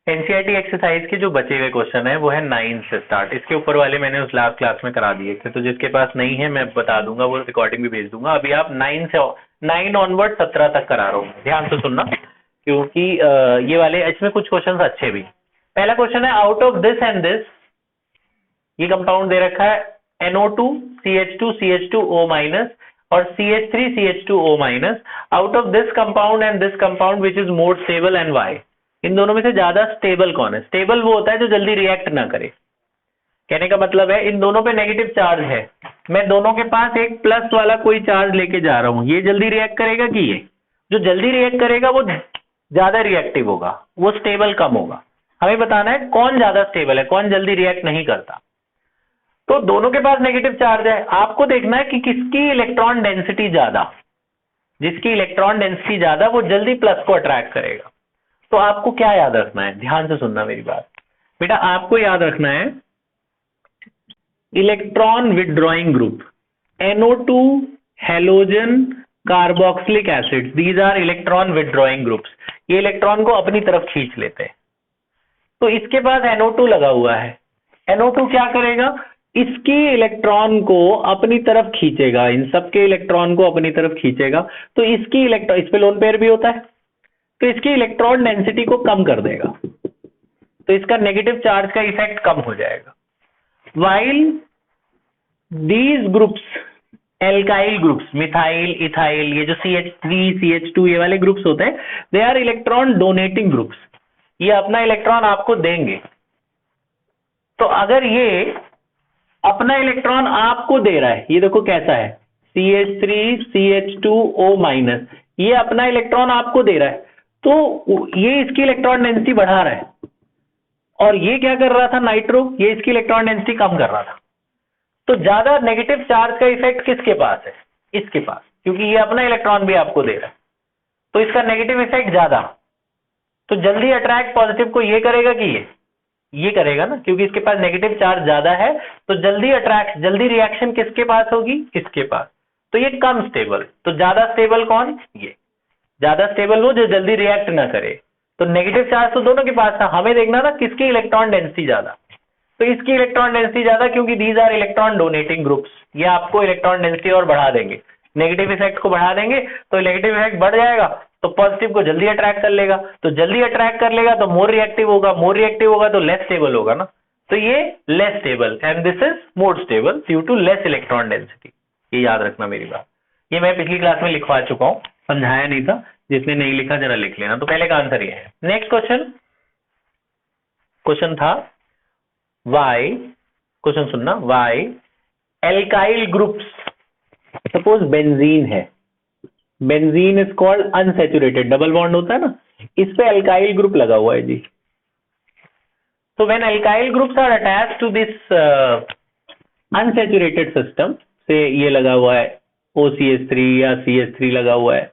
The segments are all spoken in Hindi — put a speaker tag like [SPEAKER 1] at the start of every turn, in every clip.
[SPEAKER 1] एनसीईआरटी एक्सरसाइज के जो बचे हुए क्वेश्चन है वो है 9 से स्टार्ट। इसके ऊपर वाले मैंने उस लास्ट क्लास में करा दिए थे, तो जिसके पास नहीं है मैं बता दूंगा, वो रिकॉर्डिंग भी भेज दूंगा। अभी आप 9 ऑनवर्ड 17 तक करा रहा हूँ, ध्यान से सुनना, क्योंकि ये वाले इसमें कुछ क्वेश्चन अच्छे भी। पहला क्वेश्चन है, out of this and this, ये कंपाउंड दे रखा है NO2 CH2 CH2O माइनस और CH3 CH2O minus. Out of this compound and this compound which is more stable and why. इन दोनों में से ज्यादा स्टेबल कौन है? स्टेबल वो होता है जो जल्दी रिएक्ट ना करे। कहने का मतलब है इन दोनों पे नेगेटिव चार्ज है, मैं दोनों के पास एक प्लस वाला कोई चार्ज लेके जा रहा हूं, ये जल्दी रिएक्ट करेगा कि ये? जो जल्दी रिएक्ट करेगा वो ज्यादा रिएक्टिव होगा, वो स्टेबल कम होगा। हमें बताना है कौन ज्यादा स्टेबल है, कौन जल्दी रिएक्ट नहीं करता। तो दोनों के पास नेगेटिव चार्ज है, आपको देखना है कि किसकी इलेक्ट्रॉन डेंसिटी ज्यादा। जिसकी इलेक्ट्रॉन डेंसिटी ज्यादा वो जल्दी प्लस को अट्रैक्ट करेगा। तो आपको क्या याद रखना है, ध्यान से सुनना मेरी बात बेटा, आपको याद रखना है electron withdrawing group, NO2 halogen carboxylic acid, these are electron withdrawing groups. ये इलेक्ट्रॉन को अपनी तरफ खींच लेते हैं। तो इसके पास NO2 लगा हुआ है, NO2 क्या करेगा? इसकी इलेक्ट्रॉन को अपनी तरफ खींचेगा, इन सबके इलेक्ट्रॉन को अपनी तरफ खींचेगा। तो इसकी इलेक्ट्रॉन, इस पे लोन पेयर भी होता है, तो इसकी इलेक्ट्रॉन डेंसिटी को कम कर देगा, तो इसका नेगेटिव चार्ज का इफेक्ट कम हो जाएगा। While these groups, alkyl groups, methyl ethyl, ये जो CH3 CH2 ये वाले ग्रुप्स होते हैं, they are electron donating groups. ये अपना इलेक्ट्रॉन आपको देंगे। तो अगर ये अपना इलेक्ट्रॉन आपको दे रहा है, ये देखो कैसा है, CH3 CH2O माइनस, ये अपना इलेक्ट्रॉन आपको दे रहा है, तो ये इसकी इलेक्ट्रॉन डेंसिटी बढ़ा रहा है। और ये क्या कर रहा था नाइट्रो, ये इसकी इलेक्ट्रॉन डेंसिटी कम कर रहा था। तो ज्यादा नेगेटिव चार्ज का इफेक्ट किसके पास है? इसके पास, क्योंकि ये अपना इलेक्ट्रॉन भी आपको दे रहा है, तो इसका नेगेटिव इफेक्ट ज्यादा। तो जल्दी अट्रैक्ट पॉजिटिव को ये करेगा कि ये करेगा ना, क्योंकि इसके पास नेगेटिव चार्ज ज्यादा है। तो जल्दी अट्रैक्ट, जल्दी रिएक्शन किसके पास होगी? इसके पास। तो ये कम स्टेबल। तो ज्यादा स्टेबल कौन? ये ज्यादा स्टेबल वो जो जल्दी रिएक्ट ना करे। तो नेगेटिव चार्ज तो दोनों के पास था, हमें देखना था किसकी इलेक्ट्रॉन डेंसिटी ज्यादा। तो इसकी इलेक्ट्रॉन डेंसिटी ज्यादा, क्योंकि these are electron donating groups, ये आपको इलेक्ट्रॉन डेंसिटी और बढ़ा देंगे, नेगेटिव इफेक्ट को बढ़ा देंगे। तो नेगेटिव इफेक्ट बढ़ जाएगा तो पॉजिटिव को जल्दी अट्रैक्ट कर लेगा, तो जल्दी अट्रैक्ट कर लेगा तो मोर रिएक्टिव होगा, मोर रिएक्टिव होगा तो लेस स्टेबल होगा ना। तो ये less stable and this is more stable due to less electron density. ये याद रखना मेरी बात। ये मैं पिछली क्लास में लिखवा चुका हूं, समझाया नहीं था, जिसने नहीं लिखा जरा लिख लेना। तो पहले का आंसर ये है। नेक्स्ट क्वेश्चन था वाई, क्वेश्चन सुनना, why alkyl groups, suppose benzene है, benzene is called unsaturated, double bond होता है ना, इस पे एल्काइल ग्रुप लगा हुआ है जी। तो when alkyl groups are attached to this unsaturated system, से ये लगा हुआ है OCH3 या CH3 लगा हुआ है।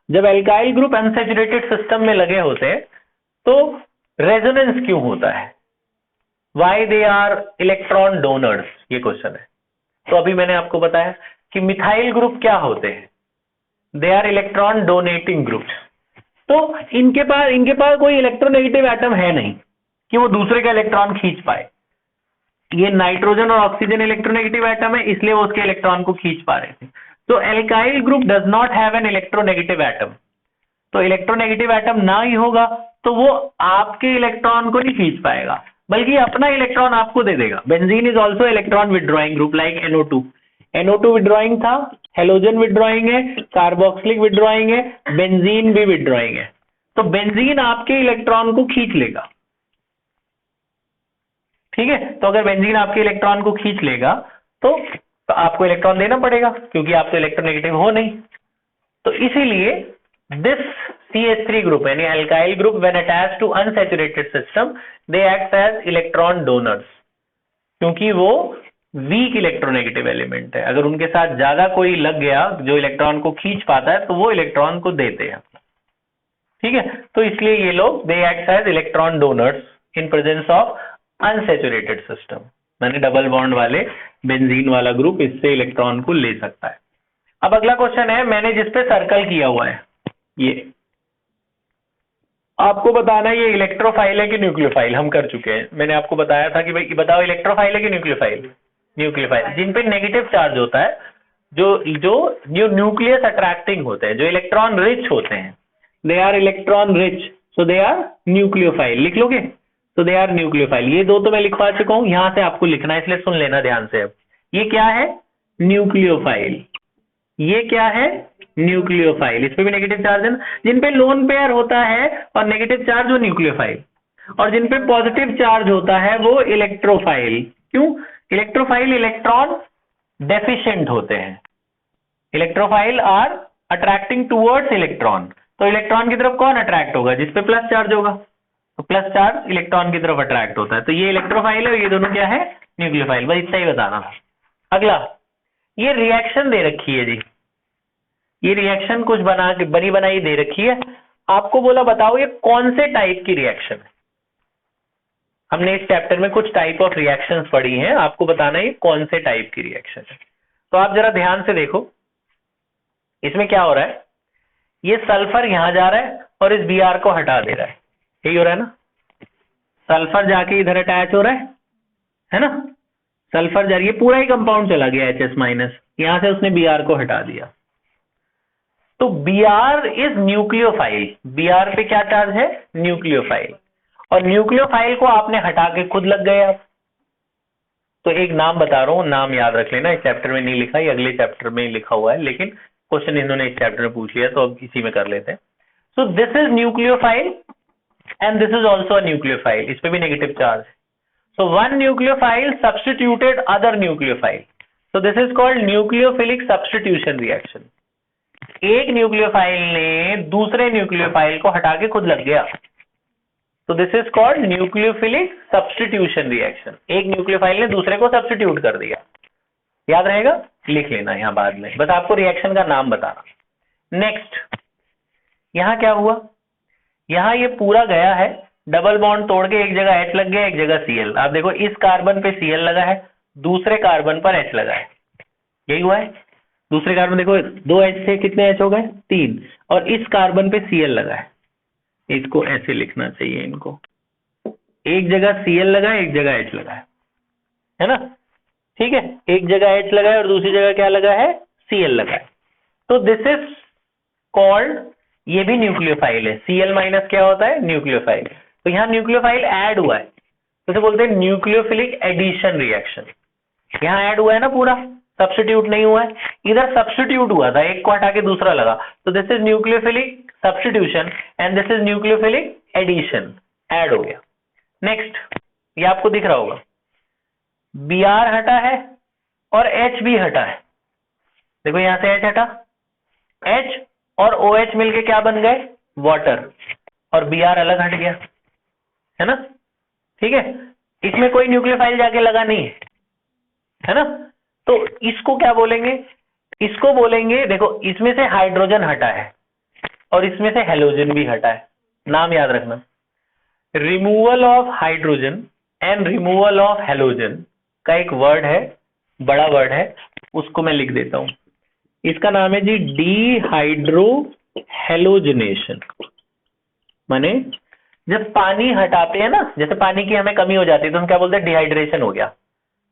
[SPEAKER 1] जब एल्काइल ग्रुप अनसैचुरेटेड सिस्टम में लगे होते हैं तो रेजोनेंस क्यों होता है? Why they are electron donors, ये क्वेश्चन है। तो अभी मैंने आपको बताया कि मिथाइल ग्रुप क्या होते हैं, they are electron donating groups. तो इनके पास कोई इलेक्ट्रोनेगेटिव एटम है नहीं कि वो दूसरे का इलेक्ट्रॉन खींच पाए। ये नाइट्रोजन और ऑक्सीजन इलेक्ट्रोनेगेटिव एटम है, इसलिए वो उसके इलेक्ट्रॉन को खींच पा रहे थे। तो alkyl group does not have an electronegative atom. तो इलेक्ट्रोनेगेटिव एटम ना ही होगा तो वो आपके इलेक्ट्रॉन को नहीं खींच पाएगा, बल्कि अपना इलेक्ट्रॉन आपको दे देगा। Benzene is also electron withdrawing group like NO2। NO2 withdrawing था, हेलोजन विथड्रॉइंग है, कार्बोक्सिलिक विथड्रॉइंग है, बेंजीन भी विथड्रॉइंग है। तो बेंजीन आपके इलेक्ट्रॉन को खींच लेगा, ठीक है। तो अगर बेंजीन आपके इलेक्ट्रॉन को खींच लेगा तो आपको इलेक्ट्रॉन देना पड़ेगा, क्योंकि आप तो इलेक्ट्रोनेगेटिव हो नहीं। तो इसीलिए दिस CH3 ग्रुप यानी alkyl group when attached to unsaturated system they act as electron donors, क्योंकि वो वीक इलेक्ट्रोनेगेटिव एलिमेंट है। अगर उनके साथ ज्यादा कोई लग गया जो इलेक्ट्रॉन को खींच पाता है तो वो इलेक्ट्रॉन को देते हैं, ठीक है। तो इसलिए ये लोग they act as electron donors in presence of unsaturated system. मैंने डबल बॉन्ड वाले बेंजीन वाला ग्रुप इससे इलेक्ट्रॉन को ले सकता है। अब अगला क्वेश्चन है, मैंने जिस पे सर्कल किया हुआ है, ये आपको बताना है ये इलेक्ट्रोफाइल है कि न्यूक्लियोफाइल, हम कर चुके हैं। मैंने आपको बताया था कि भाई बताओ इलेक्ट्रोफाइल है कि न्यूक्लियोफाइल। न्यूक्लियोफाइल जिन पे नेगेटिव चार्ज होता है, जो जो जो न्यूक्लियस अट्रैक्टिंग होते हैं, जो इलेक्ट्रॉन रिच होते हैं, they are electron rich, so they are nucleophile. लिख लोगे? तो दे आर न्यूक्लियोफाइल। ये दो तो मैं लिखवा चुका हूं, यहां से आपको लिखना है, इसलिए सुन लेना ध्यान से। अब ये क्या है? न्यूक्लियोफाइल। ये क्या है? न्यूक्लियोफाइल। इस पे भी नेगेटिव चार्ज है ना। जिन पे लोन पेयर होता है और नेगेटिव चार्ज, वो न्यूक्लियोफाइल, और जिन पे पॉजिटिव चार्ज होता है वो इलेक्ट्रोफाइल। क्यों? इलेक्ट्रोफाइल इलेक्ट्रॉन डेफिशिएंट होते हैं। Electrophile are attracting towards electron. तो इलेक्ट्रॉन की तरफ कौन अट्रैक्ट होगा? जिस पे प्लस चार्ज होगा, तो प्लस चार्ज इलेक्ट्रॉन की तरफ अट्रैक्ट होता है। तो ये इलेक्ट्रोफाइल है और ये दोनों क्या है? न्यूक्लियोफाइल। बस इतना ही बताना था। अगला, ये रिएक्शन दे रखी है जी, ये रिएक्शन कुछ बना के बनी बनाई दे रखी है। आपको बोला बताओ ये कौन से टाइप की रिएक्शन है। हमने इस चैप्टर में कुछ टाइप ऑफ रिएक्शंस पढ़ी हैं, आपको बताना है ये कौन से टाइप की रिएक्शन है। तो आप जरा ध्यान से देखो, इसमें क्या हो रहा है? ये सल्फर यहां जा रहा है और इस Br को हटा दे रहा है, यही हो रहा है ना। सल्फर जाके इधर अटैच हो रहा है ना। सल्फर जा रही है, पूरा ही कंपाउंड चला गया HS माइनस, यहां से उसने Br को हटा दिया। तो Br इज न्यूक्लियोफाइल। Br पे क्या चार्ज है? न्यूक्लियोफाइल। और न्यूक्लियोफाइल को आपने हटा के खुद लग गए आप। तो एक नाम बता रहा हूं, नाम याद रख लेना। इस चैप्टर में नहीं लिखा, ये अगले चैप्टर में लिखा हुआ है, लेकिन क्वेश्चन इन्होंने इस चैप्टर में पूछ लिया, तो अब इसी में कर लेते हैं। So this is nucleophile and this is also a nucleophile. इस पे भी नेगेटिव चार्ज है। So one nucleophile substituted other nucleophile, so this is called nucleophilic substitution reaction. एक न्यूक्लियोफाइल ने दूसरे न्यूक्लियोफाइल को हटा के खुद लग गया, तो this is called nucleophilic substitution reaction. एक न्यूक्लियोफाइल ने दूसरे को सब्स्टिट्यूट कर दिया। याद रहेगा? लिख लेना यहां बाद में, बस आपको रिएक्शन का नाम बताना। नेक्स्ट, यहां क्या हुआ? यहां ये पूरा गया है, डबल बॉन्ड तोड़ के एक जगह H लग गया, एक जगह Cl। आप देखो इस कार्बन पे Cl लगा है, दूसरे कार्बन पर H लगा है, यही हुआ है। दूसरे कार्बन देखो, 2 H थे, कितने H हो गए? 3। और इस कार्बन पे Cl लगा है, इसको ऐसे लिखना चाहिए इनको, एक जगह Cl लगा है, एक जगह H लगा है ना। ठीक है, एक जगह H लगा है और दूसरी जगह क्या लगा है? Cl लगा है। तो दिस इज कॉल्ड, ये भी न्यूक्लियोफाइल है। Cl माइनस क्या होता है? न्यूक्लियोफाइल। तो यहाँ न्यूक्लियोफाइल ऐड हुआ है, तो इसे बोलते हैं न्यूक्लियोफिलिक एडिशन रिएक्शन। यहाँ ऐड हुआ है ना पूरा, सब्स्टिट्यूट नहीं हुआ है। इधर सब्स्टिट्यूट हुआ था, एक को हटा के दूसरा लगा, तो this is nucleophilic substitution and this is nucleophilic addition, add हो गया। नेक्स्ट, ये आपको दिख रहा होगा, Br हटा है और H भी हटा है। देखो यहां से H हटा, H और OH मिलके क्या बन गए? वाटर, और Br अलग हट गया, है ना। ठीक है, इसमें कोई न्यूक्लियोफाइल जाके लगा नहीं है ना। तो इसको क्या बोलेंगे? इसको बोलेंगे, देखो इसमें से हाइड्रोजन हटा है और इसमें से हेलोजन भी हटा है। नाम याद रखना, removal of hydrogen and removal of halogen का एक वर्ड है, बड़ा वर्ड है, उसको मैं लिख देता हूं। इसका नाम है जी डिहाइड्रो हेलोजनेशन। माने जब पानी हटाते हैं ना, जैसे पानी की हमें कमी हो जाती है तो हम क्या बोलते हैं? डिहाइड्रेशन हो गया।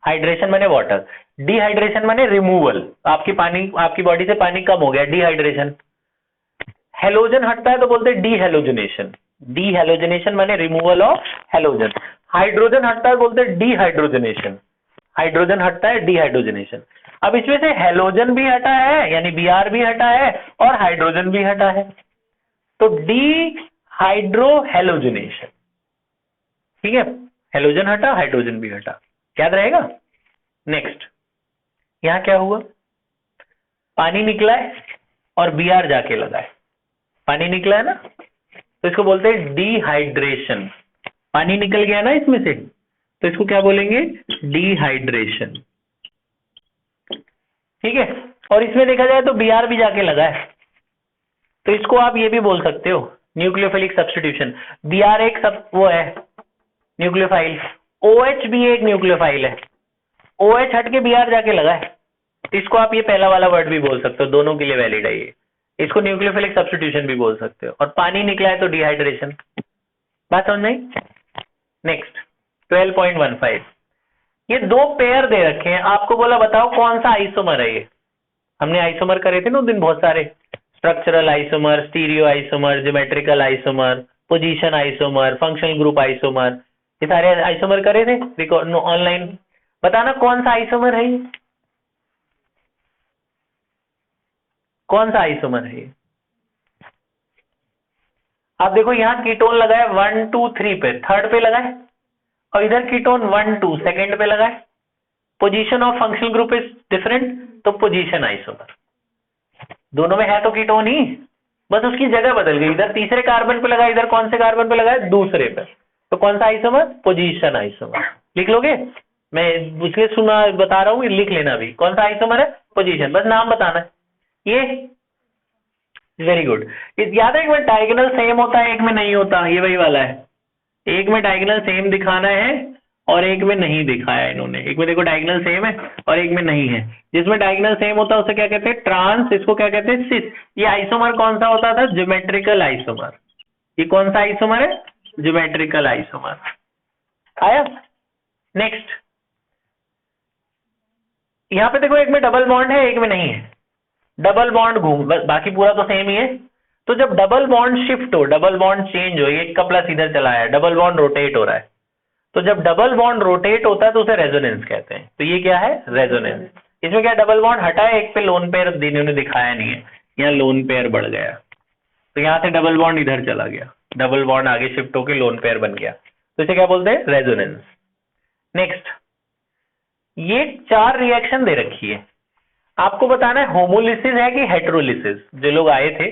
[SPEAKER 1] हाइड्रेशन माने वाटर, डिहाइड्रेशन माने रिमूवल, आपकी बॉडी से पानी कम हो गया, डिहाइड्रेशन। हेलोजन हटता है तो बोलते हैं डीहेलोजनेशन। डीहेलोजनेशन माने रिमूवल ऑफ हेलोजन। हाइड्रोजन हटता है बोलते हैं डीहाइड्रोजनेशन। हाइड्रोजन हटता है, डीहाइड्रोजनेशन। अब इसमें से हेलोजन भी हटा है, यानी Br भी हटा है, और हाइड्रोजन भी हटा है, तो डीहाइड्रोहेलोजनेशन। ठीक है, हेलोजन हटा, हाइड्रोजन भी हटा, याद रहेगा। नेक्स्ट, यहां क्या हुआ? पानी निकला है और Br जाके लगा है। पानी निकला है ना, तो इसको बोलते हैं डिहाइड्रेशन। पानी निकल गया ना इसमें से, तो इसको क्या बोलेंगे? डिहाइड्रेशन। ठीक है, और इसमें देखा जाए तो Br भी जाके लगा है, तो इसको आप ये भी बोल सकते हो न्यूक्लियोफिलिक सब्स्टिट्यूशन। Br एक सब वो है न्यूक्लियोफाइल, OH भी एक न्यूक्लियोफाइल है, OH हट के Br जाके लगा है, इसको आप ये पहला वाला वर्ड भी बोल सकते हो, दोनों के लिए वैलिड है ये। इसको न्यूक्लियोफिलिक सब्स्टिट्यूशन भी बोल सकते हो, और पानी निकला है तो डिहाइड्रेशन। बात समझ में आई? नेक्स्ट 12.15, ये दो पेयर दे रखे हैं, आपको बोला बताओ कौन सा आइसोमर है ये। हमने आइसोमर करे थे ना उस दिन बहुत सारे, structural isomer, stereo isomer, geometrical isomer, position isomer, functional group isomer, ये सारे आइसोमर करे थे रिकॉर्ड ऑनलाइन। बताना कौन सा आइसोमर है ये, कौन सा आइसोमर है ये। आप देखो यहाँ कीटोन लगा है 1 2 3 पे, थर्ड पे लगा है, और इधर कीटोन 1 2 सेकेंड पे लगा है। Position of functional group is different, तो पोजीशन आइसोमर। दोनों में है तो कीटोन ही, बस उसकी जगह बदल गई, इधर तीसरे कार्बन पे लगा, इधर कौन से कार्बन पे लगा है, दूसरे पे। तो कौन सा आइसोमर, पोजीशन आइसोमर। लिख लोगे, मैं इसलिए सुना बता रहा हूँ, लिख लेना भी, कौन सा आइसोमर है, पोजीशन, बस नाम बताना है ये। Very good. याद है एक में डायगोनल सेम होता है, एक में नहीं होता, ये वही वाला है। एक में डायगोनल सेम दिखाना है और एक में नहीं दिखाया इन्होंने। एक में देखो डायगोनल सेम है और एक में नहीं है। जिसमें डायगोनल सेम होता है उसे क्या कहते हैं, ट्रांस, इसको क्या कहते हैं, सिस। ये आइसोमर कौन सा होता था, ज्योमेट्रिकल आइसोमर। ये कौन सा आइसोमर है, ज्योमेट्रिकल आइसोमर। आया? नेक्स्ट, यहां पे देखो एक में डबल बॉन्ड है, एक में नहीं है। डबल बॉन्ड घूम, बाकी पूरा तो सेम ही है। तो जब डबल बॉन्ड शिफ्ट हो, डबल बॉन्ड चेंज हो, एक का प्लस इधर चला है, डबल बॉन्ड रोटेट हो रहा है, तो जब डबल बॉन्ड रोटेट होता है तो उसे रेजोनेंस कहते हैं। तो ये क्या है, रेजोनेंस। इसमें क्या डबल बॉन्ड हटा है, एक पे लोन पेयर इन्होंने दिखाया नहीं है, यहाँ लोन पेयर बढ़ गया, तो यहाँ से डबल बॉन्ड इधर चला गया, डबल बॉन्ड आगे शिफ्ट होकर लोन पेयर बन गया, तो इसे क्या बोलते हैं, रेजोनेंस। नेक्स्ट, ये 4 रिएक्शन दे रखी है, आपको बताना है होमोलिसिस है कि हेटेरोलिसिस। जो लोग आए थे,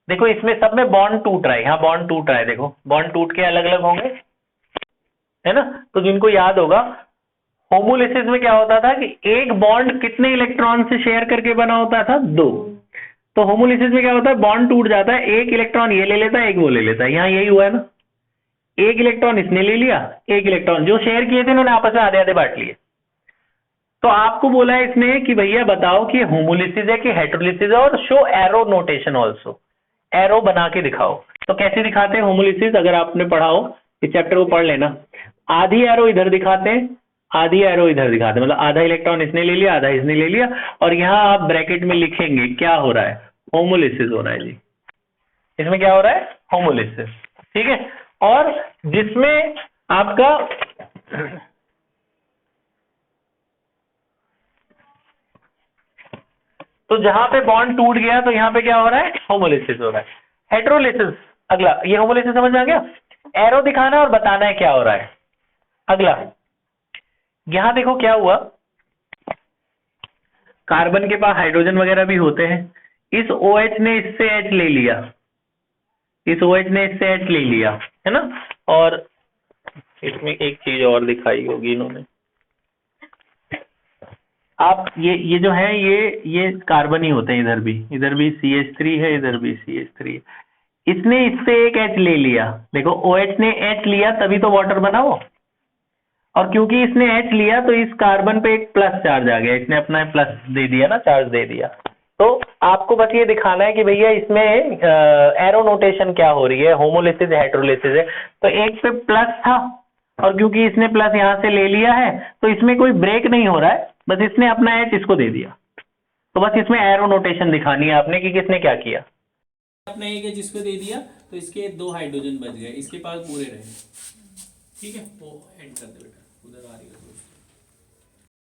[SPEAKER 1] देखो इसमें सब में बॉन्ड टूट रहा है, यहाँ बॉन्ड टूट रहा है, देखो बॉन्ड टूट के अलग अलग होंगे, है ना। तो जिनको याद होगा, होमोलिसिस में क्या होता था कि एक बॉन्ड कितने इलेक्ट्रॉन से शेयर करके बना होता था, 2। तो होमोलिसिस में क्या होता है, बॉन्ड टूट जाता है, एक इलेक्ट्रॉन ये ले लेता है, एक वो ले लेता है। यहाँ यही हुआ है ना, एक इलेक्ट्रॉन इसने ले लिया, एक इलेक्ट्रॉन जो शेयर किए थे उन्होंने आपस में आधे आधे बांट लिए। तो आपको बोला है इसने कि भैया बताओ कि होमोलिसिस है कि हेटेरोलिसिस है, और show arrow notation also, arrow बना के दिखाओ। तो कैसे दिखाते हैं होमोलिसिस, अगर आपने पढ़ा हो इस चैप्टर को पढ़ लेना। आधी एरो इधर दिखाते हैं, आधी एरो इधर दिखाते हैं, मतलब आधा इलेक्ट्रॉन इसने ले लिया, आधा इसने ले लिया, और यहाँ आप ब्रैकेट में लिखेंगे क्या हो रहा है, होमोलिसिस हो रहा है जी। इसमें क्या हो रहा है, होमोलिसिस, ठीक है। और जिसमें आपका तो जहां पे बॉन्ड टूट गया तो यहाँ पे क्या हो रहा है, होमोलिसिस हो रहा है। हेटेरोलिसिस, अगला, ये होमोलिसिस समझ में आ गया। एरो दिखाना और बताना है क्या हो रहा है। अगला, यहां देखो क्या हुआ, कार्बन के पास हाइड्रोजन वगैरह भी होते हैं, इस OH ने इससे H ले लिया, इस OH ने इससे H ले लिया, है ना। और इसमें एक चीज और दिखाई होगी इन्होंने, आप ये जो है ये कार्बन ही होते हैं, इधर भी CH3 है, इधर भी CH3 है। इसने इससे एक H ले लिया, देखो OH ने H लिया तभी तो वाटर बना वो, और क्योंकि इसने H लिया तो इस कार्बन पे एक प्लस चार्ज आ गया, इसने अपना प्लस दे दिया ना, चार्ज दे दिया। तो आपको बस ये दिखाना है कि भैया इसमें एरो नोटेशन क्या हो रही है, होमोलिसिस हेटेरोलिसिस है। तो एक पे प्लस था, और क्योंकि इसने प्लस यहाँ से ले लिया है तो इसमें कोई ब्रेक नहीं हो रहा है, बस इसने अपना H इसको दे दिया। तो बस इसमें एरो नोटेशन दिखानी है आपने कि किसने क्या किया।
[SPEAKER 2] अपना एक है जिसको दे दिया, तो इसके 2 हाइड्रोजन बच गए, इसके पास पूरे रहे। ठीक है, वो एंड कर दे बेटा, उधर आ रही है।